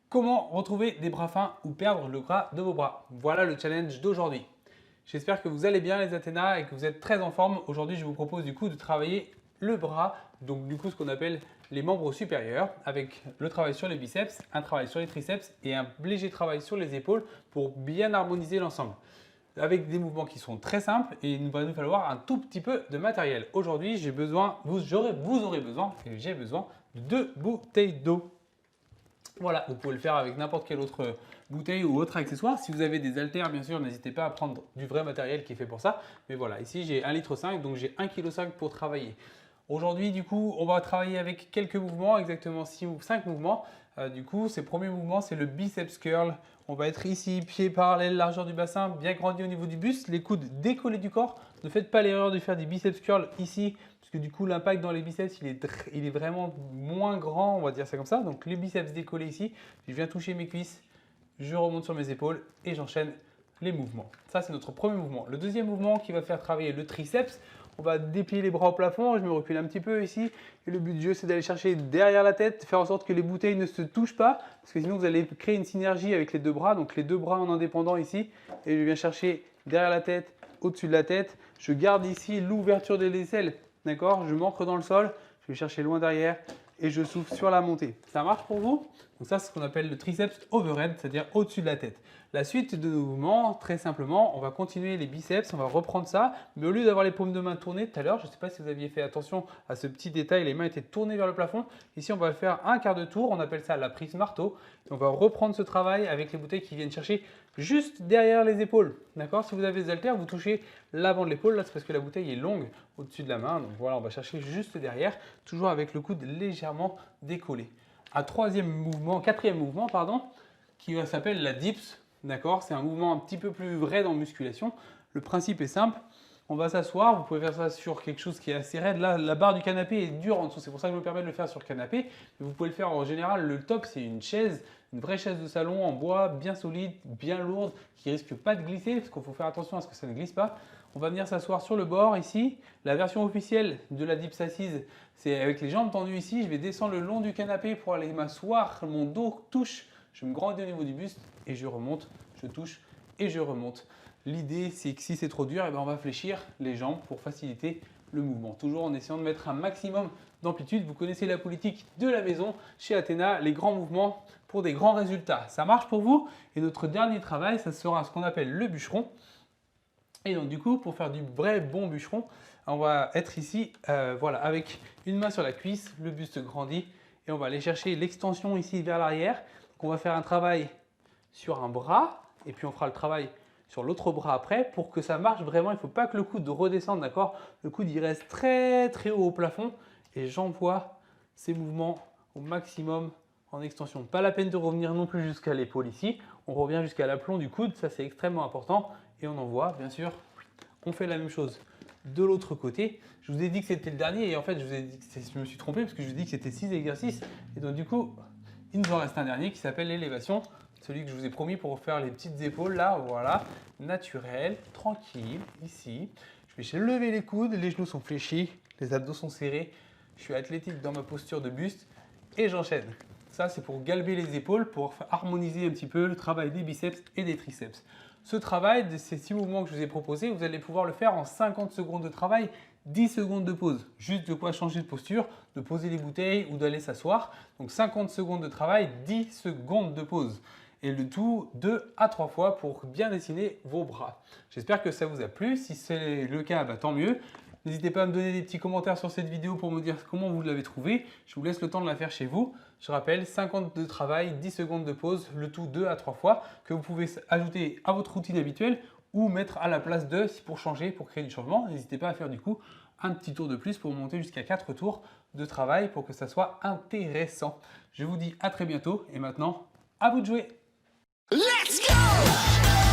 Comment retrouver des bras fins ou perdre le gras de vos bras? Voilà le challenge d'aujourd'hui. J'espère que vous allez bien les Athéna et que vous êtes très en forme. Aujourd'hui, je vous propose du coup de travailler le bras, donc du coup ce qu'on appelle les membres supérieurs, avec le travail sur les biceps, un travail sur les triceps et un léger travail sur les épaules pour bien harmoniser l'ensemble. Avec des mouvements qui sont très simples et il va nous falloir un tout petit peu de matériel. Aujourd'hui, vous aurez besoin et j'ai besoin de 2 bouteilles d'eau. Voilà, vous pouvez le faire avec n'importe quelle autre bouteille ou autre accessoire. Si vous avez des haltères, bien sûr, n'hésitez pas à prendre du vrai matériel qui est fait pour ça. Mais voilà, ici j'ai 1,5 litre, donc j'ai 1,5 kg pour travailler. Aujourd'hui, du coup, on va travailler avec quelques mouvements, exactement 6 ou 5 mouvements. Du coup, ces premiers mouvements, c'est le biceps curl. On va être ici, pieds parallèles, largeur du bassin, bien grandi au niveau du buste, les coudes décollés du corps. Ne faites pas l'erreur de faire des biceps curl ici, parce que du coup, l'impact dans les biceps, il est vraiment moins grand, on va dire ça comme ça. Donc, les biceps décollés ici, je viens toucher mes cuisses, je remonte sur mes épaules et j'enchaîne les mouvements. Ça, c'est notre premier mouvement. Le deuxième mouvement qui va faire travailler le triceps, on va déplier les bras au plafond, je me recule un petit peu ici. Et le but du jeu, c'est d'aller chercher derrière la tête, faire en sorte que les bouteilles ne se touchent pas, parce que sinon vous allez créer une synergie avec les deux bras, donc les deux bras en indépendant ici. Et je viens chercher derrière la tête, au-dessus de la tête. Je garde ici l'ouverture des aisselles, d'accord? Je m'ancre dans le sol, je vais chercher loin derrière et je souffle sur la montée. Ça marche pour vous? Donc ça, c'est ce qu'on appelle le triceps overhead, c'est-à-dire au-dessus de la tête. La suite de nos mouvements, très simplement, on va continuer les biceps, on va reprendre ça, mais au lieu d'avoir les paumes de main tournées tout à l'heure, je ne sais pas si vous aviez fait attention à ce petit détail, les mains étaient tournées vers le plafond. Ici, on va faire un quart de tour, on appelle ça la prise marteau. Et on va reprendre ce travail avec les bouteilles qui viennent chercher juste derrière les épaules. D'accord? Si vous avez des haltères, vous touchez l'avant de l'épaule, là c'est parce que la bouteille est longue au-dessus de la main. Donc voilà, on va chercher juste derrière, toujours avec le coude légèrement décollé. Un quatrième mouvement, pardon, qui s'appelle la dips. D'accord? C'est un mouvement un petit peu plus vrai dans musculation. Le principe est simple. On va s'asseoir. Vous pouvez faire ça sur quelque chose qui est assez raide. Là, la barre du canapé est dure en dessous. C'est pour ça que je me permets de le faire sur le canapé. Mais vous pouvez le faire en général. Le top, c'est une chaise, une vraie chaise de salon en bois, bien solide, bien lourde, qui risque pas de glisser, parce qu'il faut faire attention à ce que ça ne glisse pas. On va venir s'asseoir sur le bord ici. La version officielle de la dips assise, c'est avec les jambes tendues ici. Je vais descendre le long du canapé pour aller m'asseoir. Mon dos touche. Je me grandis au niveau du buste et je remonte, je touche et je remonte. L'idée, c'est que si c'est trop dur, on va fléchir les jambes pour faciliter le mouvement. Toujours en essayant de mettre un maximum d'amplitude. Vous connaissez la politique de la maison chez Athéna, les grands mouvements pour des grands résultats. Ça marche pour vous? Et notre dernier travail, ça sera ce qu'on appelle le bûcheron. Et donc du coup, pour faire du vrai bon bûcheron, on va être ici, voilà, avec une main sur la cuisse, le buste grandi, et on va aller chercher l'extension ici vers l'arrière. Donc on va faire un travail sur un bras, et puis on fera le travail sur l'autre bras après. Pour que ça marche vraiment, il ne faut pas que le coude redescende, d'accord? Le coude, il reste très très haut au plafond, et j'envoie ces mouvements au maximum en extension. Pas la peine de revenir non plus jusqu'à l'épaule ici, on revient jusqu'à l'aplomb du coude, ça c'est extrêmement important. Et on envoie, bien sûr, on fait la même chose de l'autre côté. Je vous ai dit que c'était le dernier et en fait, je me suis trompé parce que je vous ai dit que c'était 6 exercices. Et donc, du coup, il nous en reste un dernier qui s'appelle l'élévation. Celui que je vous ai promis pour faire les petites épaules là, voilà, naturel, tranquille, ici. Je vais lever les coudes, les genoux sont fléchis, les abdos sont serrés. Je suis athlétique dans ma posture de buste et j'enchaîne. Ça, c'est pour galber les épaules, pour harmoniser un petit peu le travail des biceps et des triceps. Ce travail, de ces 6 mouvements que je vous ai proposés, vous allez pouvoir le faire en 50 secondes de travail, 10 secondes de pause. Juste de quoi changer de posture, de poser les bouteilles ou d'aller s'asseoir. Donc 50 secondes de travail, 10 secondes de pause. Et le tout 2 à 3 fois pour bien dessiner vos bras. J'espère que ça vous a plu. Si c'est le cas, tant mieux. N'hésitez pas à me donner des petits commentaires sur cette vidéo pour me dire comment vous l'avez trouvée. Je vous laisse le temps de la faire chez vous. Je rappelle, 50 de travail, 10 secondes de pause, le tout 2 à 3 fois que vous pouvez ajouter à votre routine habituelle ou mettre à la place de pour changer, pour créer du changement. N'hésitez pas à faire du coup un petit tour de plus pour monter jusqu'à 4 tours de travail pour que ça soit intéressant. Je vous dis à très bientôt et maintenant, à vous de jouer. Let's go!